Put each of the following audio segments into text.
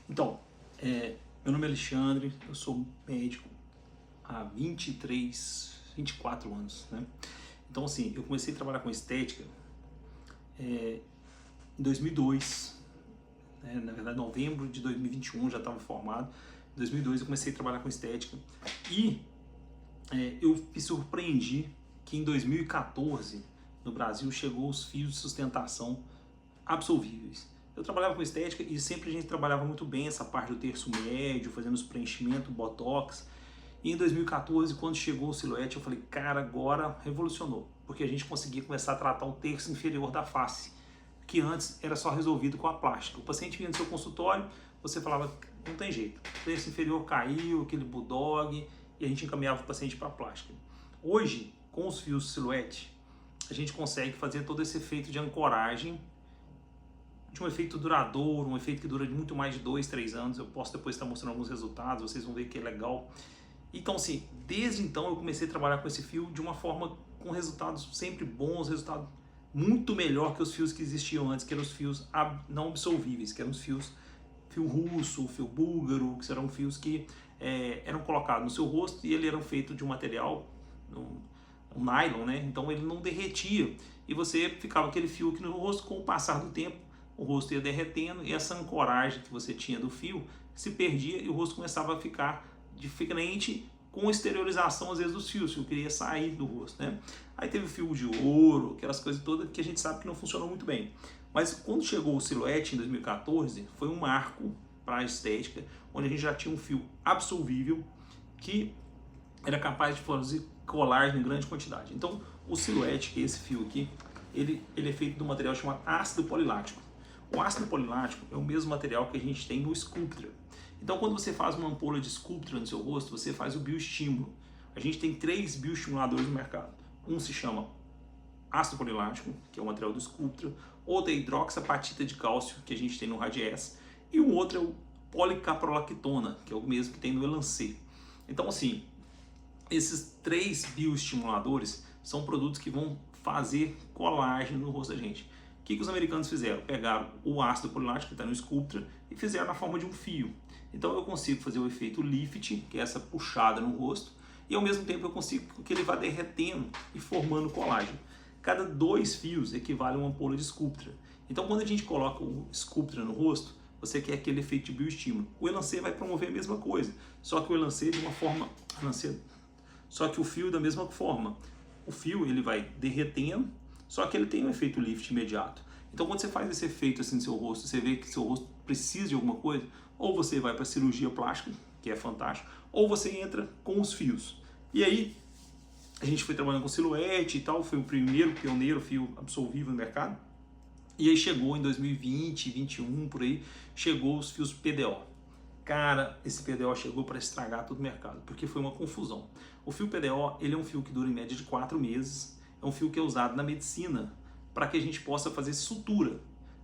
Então, meu nome é Alexandre, eu sou médico há 24 anos, né? Então, assim, eu comecei a trabalhar com estética em 2002, né? Na verdade, novembro de 2021 já estava formado. Em 2002 eu comecei a trabalhar com estética e eu me surpreendi que em 2014 no Brasil chegou os fios de sustentação absolvíveis. Eu trabalhava com estética e sempre a gente trabalhava muito bem essa parte do terço médio, fazendo os preenchimentos, botox. E em 2014, quando chegou o Silhouette, eu falei, cara, agora revolucionou. Porque a gente conseguia começar a tratar o terço inferior da face, que antes era só resolvido com a plástica. O paciente vinha no seu consultório, você falava, não tem jeito, o terço inferior caiu, aquele bulldog, e a gente encaminhava o paciente para a plástica. Hoje, com os fios Silhouette, a gente consegue fazer todo esse efeito de ancoragem, de um efeito duradouro, um efeito que dura muito mais de 2, 3 anos. Eu posso depois estar mostrando alguns resultados, vocês vão ver que é legal. Então, assim, desde então eu comecei a trabalhar com esse fio de uma forma com resultados sempre bons, resultados muito melhor que os fios que existiam antes, que eram os fios não absorvíveis, que eram os fios fio russo, fio búlgaro, que eram fios que eram colocados no seu rosto e ele era feito de um material, um nylon, né? Então ele não derretia e você ficava aquele fio aqui no rosto. Com o passar do tempo, o rosto ia derretendo e essa ancoragem que você tinha do fio se perdia e o rosto começava a ficar diferente, com exteriorização às vezes dos fios, o fio queria sair do rosto, né? Aí teve o fio de ouro, aquelas coisas todas que a gente sabe que não funcionou muito bem. Mas quando chegou o Silhouette em 2014, foi um marco para a estética, onde a gente já tinha um fio absorvível que era capaz de fazer colagem em grande quantidade. Então, o Silhouette, que é esse fio aqui, ele é feito de um material chamado ácido polilático. O ácido polilático é o mesmo material que a gente tem no Sculptra. Então, quando você faz uma ampola de Sculptra no seu rosto, você faz o bioestímulo. A gente tem 3 bioestimuladores no mercado. Um se chama ácido polilático, que é o material do Sculptra. Outro é hidroxapatita de cálcio, que a gente tem no Radiesse. E o outro é o policaprolactona, que é o mesmo que tem no Elancê. Então, assim, esses 3 bioestimuladores são produtos que vão fazer colagem no rosto da gente. O que os americanos fizeram? Pegaram o ácido polilático que está no Sculptra e fizeram na forma de um fio. Então eu consigo fazer o efeito lift, que é essa puxada no rosto, e ao mesmo tempo eu consigo que ele vá derretendo e formando colágeno. Cada 2 fios equivale a uma ampola de Sculptra. Então quando a gente coloca o Sculptra no rosto, você quer aquele efeito de bioestímulo. O Elancê vai promover a mesma coisa, só que o Elancê de uma forma... Só que o fio da mesma forma. O fio ele vai derretendo, só que ele tem um efeito lift imediato. Então quando você faz esse efeito assim no seu rosto, você vê que seu rosto precisa de alguma coisa, ou você vai para cirurgia plástica, que é fantástico, ou você entra com os fios. E aí a gente foi trabalhando com Silhouette e tal, foi o primeiro pioneiro fio absolvível no mercado. E aí chegou em 2020, 2021, por aí, chegou os fios PDO. Cara, esse PDO chegou para estragar todo o mercado, porque foi uma confusão. O fio PDO, ele é um fio que dura em média de 4 meses, é um fio que é usado na medicina para que a gente possa fazer sutura.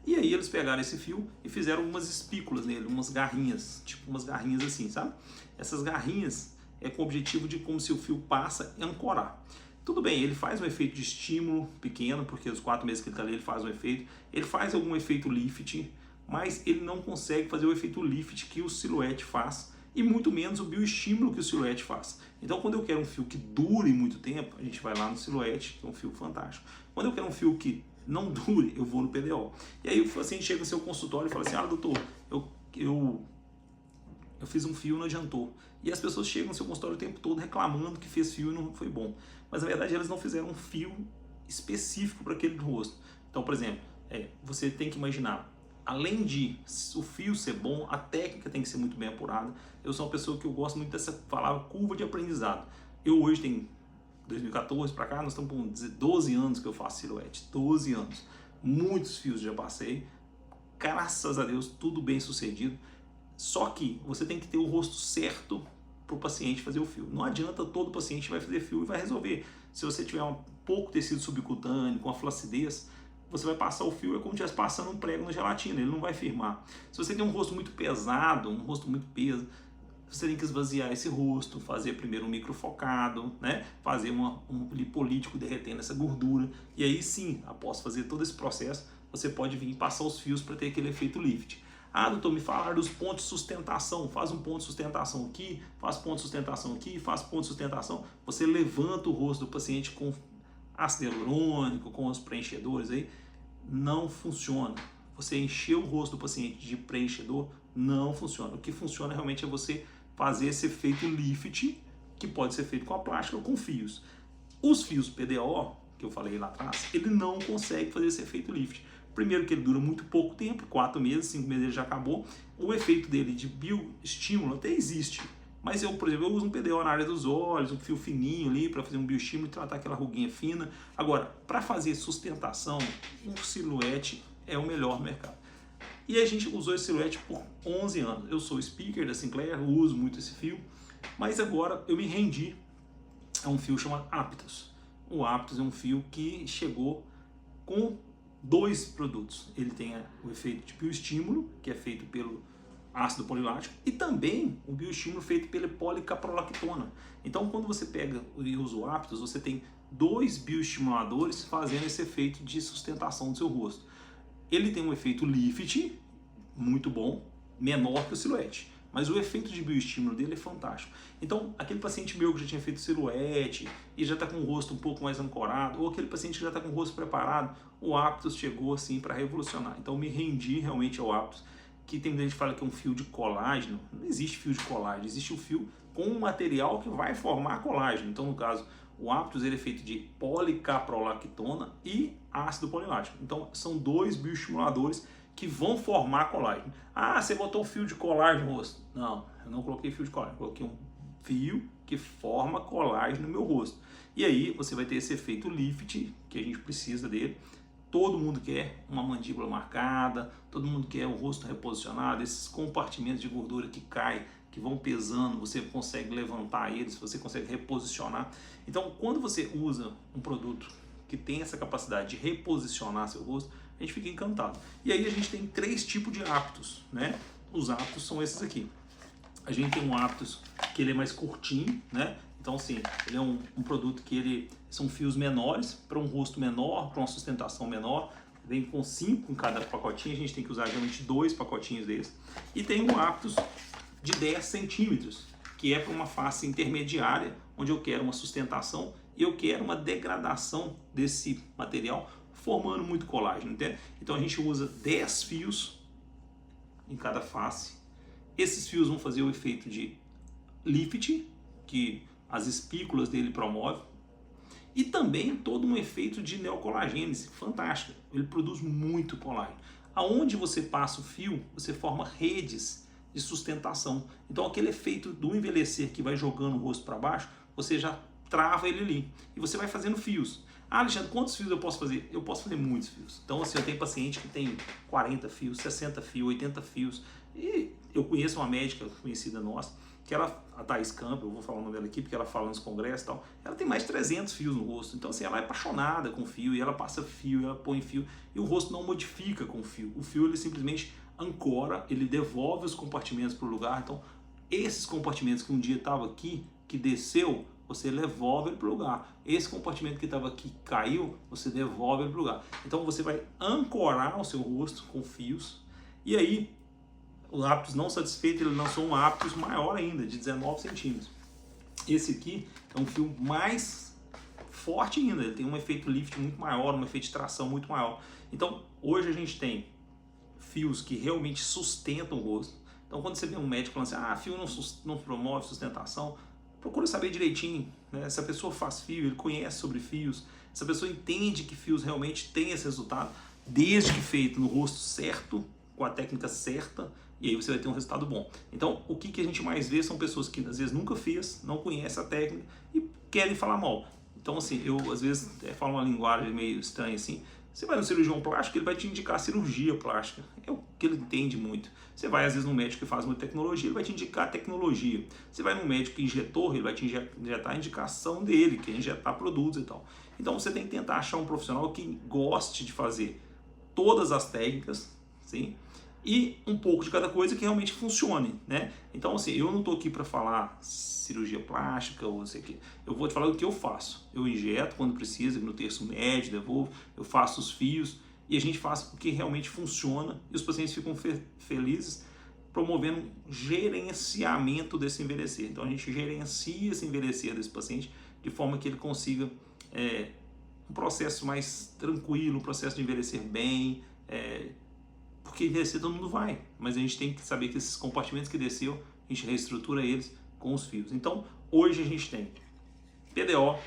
E aí eles pegaram esse fio e fizeram umas espículas nele, umas garrinhas, tipo umas garrinhas assim, sabe? Essas garrinhas é com o objetivo de, como se o fio passa, ancorar. Tudo bem, ele faz um efeito de estímulo pequeno, porque os 4 meses que ele está ali ele faz um efeito, ele faz algum efeito lift, mas ele não consegue fazer o efeito lift que o Silhouette faz, e muito menos o bioestímulo que o Silhouette faz. Então quando eu quero um fio que dure muito tempo, a gente vai lá no Silhouette, que é um fio fantástico. Quando eu quero um fio que não dure, eu vou no PDO. E aí o paciente chega no seu consultório e fala assim, doutor, eu fiz um fio e não adiantou. E as pessoas chegam no seu consultório o tempo todo reclamando que fez fio e não foi bom. Mas na verdade elas não fizeram um fio específico para aquele rosto. Então, por exemplo, você tem que imaginar, além de o fio ser bom, a técnica tem que ser muito bem apurada. Eu sou uma pessoa que eu gosto muito dessa palavra curva de aprendizado. Eu hoje tenho 2014 para cá, nós estamos com 12 anos que eu faço Silhouette, 12 anos. Muitos fios já passei, graças a Deus, tudo bem sucedido. Só que você tem que ter o rosto certo para o paciente fazer o fio. Não adianta todo paciente vai fazer fio e vai resolver. Se você tiver um pouco tecido subcutâneo, com a flacidez, você vai passar o fio, é como se estivesse passando um prego na gelatina, ele não vai firmar. Se você tem um rosto muito pesado, um rosto muito peso, você tem que esvaziar esse rosto, fazer primeiro um microfocado, né? Fazer um lipolítico derretendo essa gordura. E aí sim, após fazer todo esse processo, você pode vir passar os fios para ter aquele efeito lift. Ah, doutor, me falaram dos pontos de sustentação. Faz um ponto de sustentação aqui, faz ponto de sustentação aqui, faz ponto de sustentação. Você levanta o rosto do paciente com ácido hialurônico, com os preenchedores aí. Não funciona. Você encher o rosto do paciente de preenchedor, não funciona. O que funciona realmente é você fazer esse efeito lift, que pode ser feito com a plástica ou com fios. Os fios PDO, que eu falei lá atrás, ele não consegue fazer esse efeito lift. Primeiro que ele dura muito pouco tempo, 4 meses, 5 meses ele já acabou. O efeito dele de bioestímulo até existe. Mas eu, por exemplo, eu uso um PDO na área dos olhos, um fio fininho ali para fazer um bioestímulo e tratar aquela ruguinha fina. Agora, para fazer sustentação, um silhuete é o melhor mercado. E a gente usou esse silhuete por 11 anos. Eu sou speaker da Sinclair, uso muito esse fio, mas agora eu me rendi a um fio chamado Aptus. O Aptus é um fio que chegou com 2 produtos. Ele tem o efeito de bioestímulo, que é feito pelo ácido polilático, e também o bioestímulo feito pela policaprolactona. Então, quando você pega e usa o Aptus, você tem 2 bioestimuladores fazendo esse efeito de sustentação do seu rosto. Ele tem um efeito lift, muito bom, menor que o silhuete. Mas o efeito de bioestímulo dele é fantástico. Então, aquele paciente meu que já tinha feito silhuete e já está com o rosto um pouco mais ancorado, ou aquele paciente que já está com o rosto preparado, o Aptus chegou assim para revolucionar. Então, me rendi realmente ao Aptus, que tem muita gente que fala que é um fio de colágeno. Não existe fio de colágeno, existe um fio com um material que vai formar colágeno. Então, no caso, o Aptus ele é feito de policaprolactona e ácido polilático. Então, são 2 bioestimuladores que vão formar colágeno. Ah, você botou um fio de colágeno no rosto. Não, eu não coloquei fio de colágeno, eu coloquei um fio que forma colágeno no meu rosto. E aí você vai ter esse efeito lift, que a gente precisa dele. Todo mundo quer uma mandíbula marcada, todo mundo quer o rosto reposicionado, esses compartimentos de gordura que caem, que vão pesando, você consegue levantar eles, você consegue reposicionar. Então, quando você usa um produto que tem essa capacidade de reposicionar seu rosto, a gente fica encantado. E aí a gente tem 3 tipos de Aptus, né? Os Aptus são esses aqui. A gente tem um Aptus que ele é mais curtinho, né? Então, assim, ele é um produto que são fios menores, para um rosto menor, para uma sustentação menor. Vem com 5 em cada pacotinho, a gente tem que usar geralmente 2 pacotinhos desses. E tem um Aptus de 10 centímetros, que é para uma face intermediária, onde eu quero uma sustentação e eu quero uma degradação desse material, formando muito colágeno, entende? Então a gente usa 10 fios em cada face. Esses fios vão fazer o efeito de lift, que as espículas dele promovem, e também todo um efeito de neocolagênese, fantástico. Ele produz muito colágeno. Aonde você passa o fio, você forma redes de sustentação. Então aquele efeito do envelhecer que vai jogando o rosto para baixo, você já trava ele ali. E você vai fazendo fios. Ah, Alexandre, quantos fios eu posso fazer? Eu posso fazer muitos fios. Então, assim, eu tenho paciente que tem 40 fios, 60 fios, 80 fios. E eu conheço uma médica conhecida nossa, que ela, a Thaís Campos, eu vou falar o nome dela aqui, porque ela fala nos congressos e tal, ela tem mais de 300 fios no rosto. Então, assim, ela é apaixonada com fio, e ela passa fio, ela põe fio, e o rosto não modifica com o fio. O fio, ele simplesmente ancora, ele devolve os compartimentos para o lugar. Então, esses compartimentos que um dia estavam aqui, que desceu, você devolve ele para o lugar. Esse compartimento que estava aqui caiu, você devolve ele para o lugar. Então você vai ancorar o seu rosto com fios. E aí, o Aptus não satisfeito, ele lançou um Aptus maior ainda, de 19 centímetros. Esse aqui é um fio mais forte ainda, ele tem um efeito lift muito maior, um efeito de tração muito maior. Então, hoje a gente tem fios que realmente sustentam o rosto. Então, quando você vê um médico falando assim, ah, fio não promove sustentação, procura saber direitinho, né? Se a pessoa faz fio, ele conhece sobre fios, se a pessoa entende que fios realmente tem esse resultado, desde que feito no rosto certo, com a técnica certa, e aí você vai ter um resultado bom. Então, o que a gente mais vê são pessoas que às vezes nunca fez, não conhecem a técnica e querem falar mal. Então, assim, eu às vezes falo uma linguagem meio estranha assim. Você vai no cirurgião plástico, ele vai te indicar cirurgia plástica, é o que ele entende muito. Você vai às vezes no médico que faz muita tecnologia, ele vai te indicar tecnologia. Você vai no médico injetor, ele vai te injetar a indicação dele, que é injetar produtos e tal. Então você tem que tentar achar um profissional que goste de fazer todas as técnicas, sim? E um pouco de cada coisa que realmente funcione, né? Então, assim, eu não estou aqui para falar cirurgia plástica ou sei o que. Eu vou te falar o que eu faço. Eu injeto quando precisa, no terço médio, devolvo, eu faço os fios e a gente faz o que realmente funciona e os pacientes ficam felizes, promovendo um gerenciamento desse envelhecer. Então a gente gerencia esse envelhecer desse paciente de forma que ele consiga um processo mais tranquilo, um processo de envelhecer bem, porque envelhecer todo mundo vai, mas a gente tem que saber que esses compartimentos que desceu, a gente reestrutura eles com os fios. Então hoje a gente tem PDO,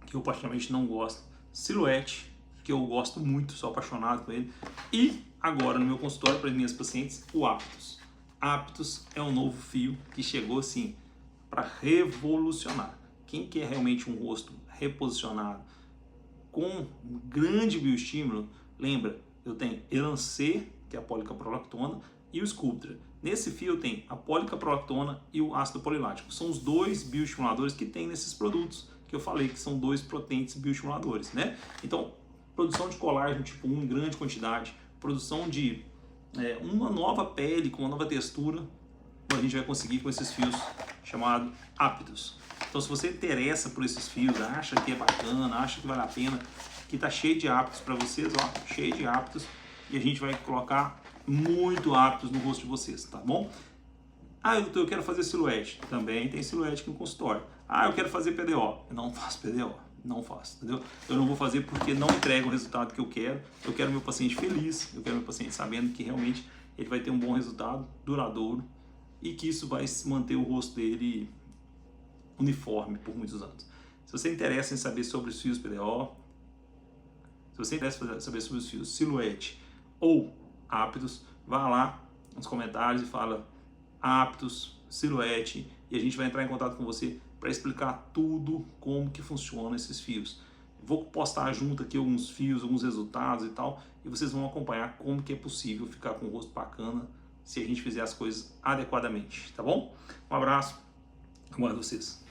que eu particularmente não gosto, Silhouette, que eu gosto muito, sou apaixonado com ele, e agora no meu consultório para as minhas pacientes, o Aptus. Aptus é um novo fio que chegou assim para revolucionar. Quem quer realmente um rosto reposicionado com um grande bioestímulo, lembra, eu tenho Elancê, que é a policaprolactona, e o Sculptra. Nesse fio tem a policaprolactona e o ácido polilático. São os dois bioestimuladores que tem nesses produtos que eu falei que são dois potentes bioestimuladores, né? Então, produção de colágeno tipo 1 em grande quantidade, produção de uma nova pele com uma nova textura, a gente vai conseguir com esses fios chamados Aptus. Então, se você interessa por esses fios, acha que é bacana, acha que vale a pena, que tá cheio de Aptus para vocês, ó, cheio de Aptus, e a gente vai colocar muito Aptus no rosto de vocês, tá bom? Ah, eu quero fazer Silhouette, também tem Silhouette aqui no consultório. Ah, eu quero fazer PDO, eu não faço PDO, não faço, entendeu? Eu não vou fazer porque não entrega o resultado que eu quero meu paciente feliz, eu quero meu paciente sabendo que realmente ele vai ter um bom resultado, duradouro, e que isso vai manter o rosto dele uniforme por muitos anos. Se você interessa em saber sobre os fios PDO, se você interessa em saber sobre os fios Silhouette ou Aptus, vá lá nos comentários e fala Aptus, Silhouette, e a gente vai entrar em contato com você para explicar tudo como que funciona esses fios. Vou postar junto aqui alguns fios, alguns resultados e tal, e vocês vão acompanhar como que é possível ficar com o rosto bacana se a gente fizer as coisas adequadamente, tá bom? Um abraço, aguardo vocês.